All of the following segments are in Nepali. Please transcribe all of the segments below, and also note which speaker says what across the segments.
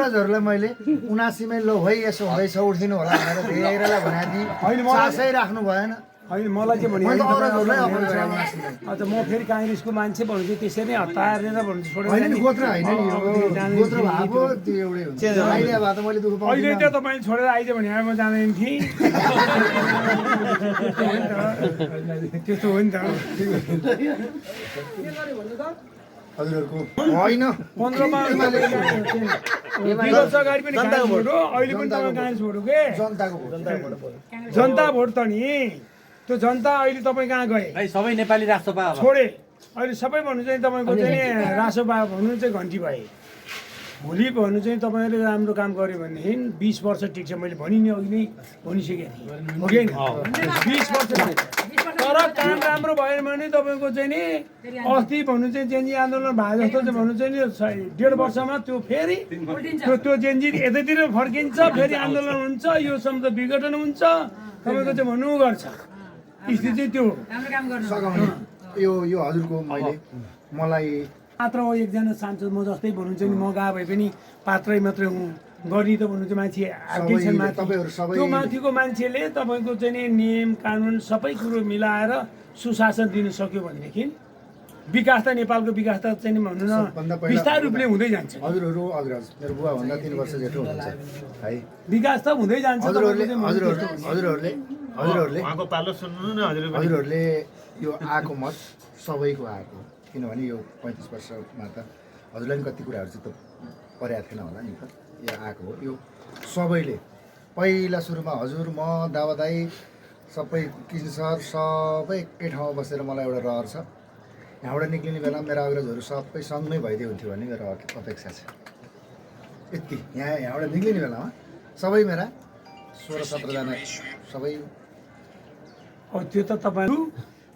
Speaker 1: अग्रजहरूलाई मैले 79 मै लो भाइ यसो हुँदैछ उठिदिनु होला भनेर धेरैलाई भनेको थिएँ चासै राख्नु भएन
Speaker 2: होइन मलाई चाहिँ
Speaker 1: मैले त
Speaker 2: भने
Speaker 1: अग्रजहरूलाई अपोज गरेँ 79 लाई
Speaker 2: अच्छा म फेरि काङ्ग्रेसको मान्छे भन्छु त्यसरी नै हतारेर भन्छु छोडेर
Speaker 1: होइन नि गोत्र होइन नि यो गोत्र भएको त्यो एउटै हुन्छ अहिले भए त मैले दुःख
Speaker 2: अहिले
Speaker 1: पाउँदिनँ
Speaker 2: त्यो तपाईँ छोडेर आइज भने म जाँदैन थिएँ त्यस्तो हो नि त
Speaker 1: हजुरहरूको होइन
Speaker 2: 15मा वर्ष अगाडि पनि काङ्ग्रेस भोट हो अहिले पनि तपाईँ काङ्ग्रेस भोट हो के
Speaker 1: जनताको भोट
Speaker 2: जनता भोट त नि त्यो जनता अहिले तपाईँ कहाँ गए
Speaker 3: सबै नेपाली राष्ट्रपा
Speaker 2: छोडे अहिले सबै भन्नु चाहिँ तपाईँको चाहिँ रासोपा भन्नु चाहिँ घन्टी भए भोलि भन्नु चाहिँ तपाईँले राम्रो काम गऱ्यो भनेदेखि 20 वर्ष टिक्छ मैले भनि नि अघि नै भनिसकेँ थिएँ हो कि 20 वर्ष तर काम राम्रो भयो भने तपाईँको चाहिँ नि अस्ति भन्नु चाहिँ जेन्जी आन्दोलन भए जस्तो चाहिँ भन्नु चाहिँ नि 1.5 वर्षमा त्यो फेरि त्यो जेन्जी यतैतिर फर्किन्छ फेरि आन्दोलन हुन्छ यो सम्म विघटन हुन्छ तपाईँको चाहिँ भन्नु गर्छ स्थिति चाहिँ त्यो
Speaker 1: सघाउने यो हजुरको मलाई
Speaker 2: मात्र हो एकजना सांसद म जस्तै भन्नुहुन्छ नि म गए भए पनि पात्रै मात्रै हुँ गर्ने त भन्नुहुन्छ मान्छे आएकै छन् माथि त्यो माथिको मान्छेले तपाईँको चाहिँ नि नियम कानुन सबै कुरो मिलाएर सुशासन दिन सक्यो भनेदेखि विकास त नेपालको विकास त चाहिँ नि भन्नु न विस्तार रूपले हुँदै जान्छ
Speaker 1: हजुरहरू अग्रज मेरो बुवा भन्दा 3 वर्ष जेठो हुनुहुन्छ है
Speaker 2: विकास त हुँदै जान्छ
Speaker 1: हजुरहरूले यो आएको मत सबैको आएको किनभने यो 35 वर्षमा त हजुरलाई पनि कति कुराहरू चाहिँ त परेको थिएन होला नि त यो आएको हो यो सबैले पहिला सुरुमा हजुर म दावादाई सबै किसिम सर सबै एकै ठाउँमा बसेर मलाई एउटा रहर छ यहाँबाट निक्लिने बेला मेरा अग्रजहरू सबै सँगै भइदियो हुन्थ्यो भन्ने मेरो अपेक्षा छ यति यहाँबाट निक्लिने बेलामा सबै मेरा 16-17 जना सबै
Speaker 2: अब त्यो त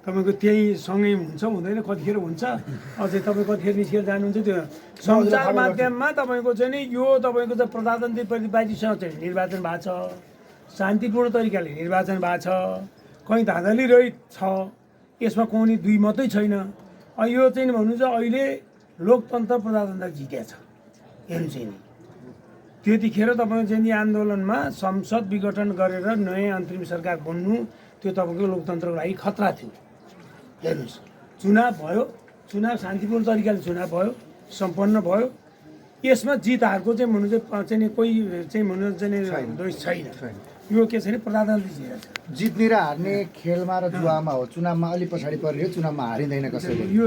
Speaker 2: तपाईँको त्यही सँगै हुन्छ हुँदैन कतिखेर हुन्छ अझै तपाईँ कतिखेर निस्केर जानुहुन्छ त्यो सञ्चार माध्यममा तपाईँको चाहिँ नि यो तपाईँको चाहिँ प्रजातान्त्रिक प्रतिवादीसँग चाहिँ निर्वाचन भएको छ शान्तिपूर्ण तरिकाले निर्वाचन भएको छ कहीँ धाँधली रहित छ यसमा कुनै दुई मात्रै छैन यो चाहिँ नि भन्नु चाहिँ अहिले लोकतन्त्र प्रजातन्त्र जितेको छ हेर्नु चाहिँ नि त्यतिखेर तपाईँको चाहिँ नि आन्दोलनमा संसद विघटन गरेर नयाँ अन्तरिम सरकार बन्नु त्यो तपाईँको लोकतन्त्रको लागि खतरा थियो हेर्नुहोस् चुनाव भयो चुनाव शान्तिपूर्ण तरिकाले चुनाव भयो सम्पन्न भयो यसमा जित हारको चाहिँ भन्नु चाहिँ कोही चाहिँ भन्नु चाहिँ दोष छैन यो के छैन प्रजातन्त्र जितेको छ
Speaker 1: जित्ने र हार्ने खेलमा र जुवामा हो चुनावमा अलि पछाडि पऱ्यो चुनावमा हारिँदैन कसैले
Speaker 2: यो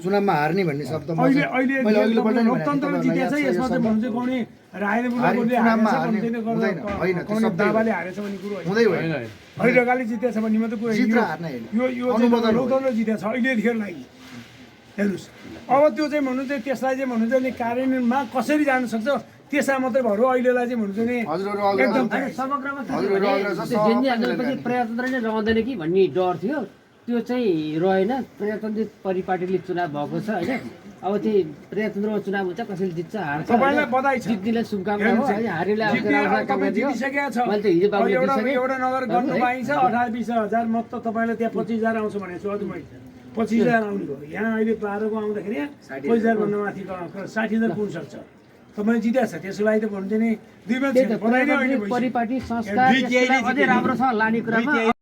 Speaker 1: चुनावमा हार्ने भन्ने शब्द
Speaker 2: अहिले लोकतन्त्र जितेको छ यसमा चाहिँ भन्नु चाहिँ कुनै रायले दावाले हारेछ भन्ने कुरो
Speaker 1: हुँदैन
Speaker 2: हैदराबादले जितेको छ भन्ने मात्रै कुरो यो लोकतन्त्र जितेको छ अहिलेदेखि लागि हेर्नुहोस् अब त्यो चाहिँ भन्नु चाहिँ त्यसलाई चाहिँ भन्नु चाहिँ कार्यान्वयनमा कसरी जान सक्छ त्यसमा मात्रै भएर अहिलेलाई चाहिँ भन्नु चाहिँ एकदम
Speaker 4: समग्रमा जेन्जी आन्दोलनपछि प्रजातन्त्र नै रहँदैन कि भन्ने डर थियो त्यो चाहिँ रहेन प्रजातान्त्रिक परिपाटीले चुनाव भएको छ होइन अब त्यही प्रजातन्त्रमा चुनाव हुन्छ कसैले जित्छ हार्छ
Speaker 2: तपाईँलाई बधाई छ
Speaker 4: जित्नेलाई शुभकामना हो है हारेले
Speaker 2: एउटा नगर गर्नु पाइन्छ 18-20 हजार मत त तपाईँलाई त्यहाँ 25,000 आउँछ भनेको छु अझ मैले 25,000 आउने भयो यहाँ अहिले 12 को आउँदाखेरि 25,000 भन्दा माथि 60,000 पुग्न सक्छ तपाईँ जितेको छ त्यसको लागि त भन्नु चाहिँ नि दुई मान्छे
Speaker 4: परिपाटी संस्कार अझै राम्रो छ लाने कुरामा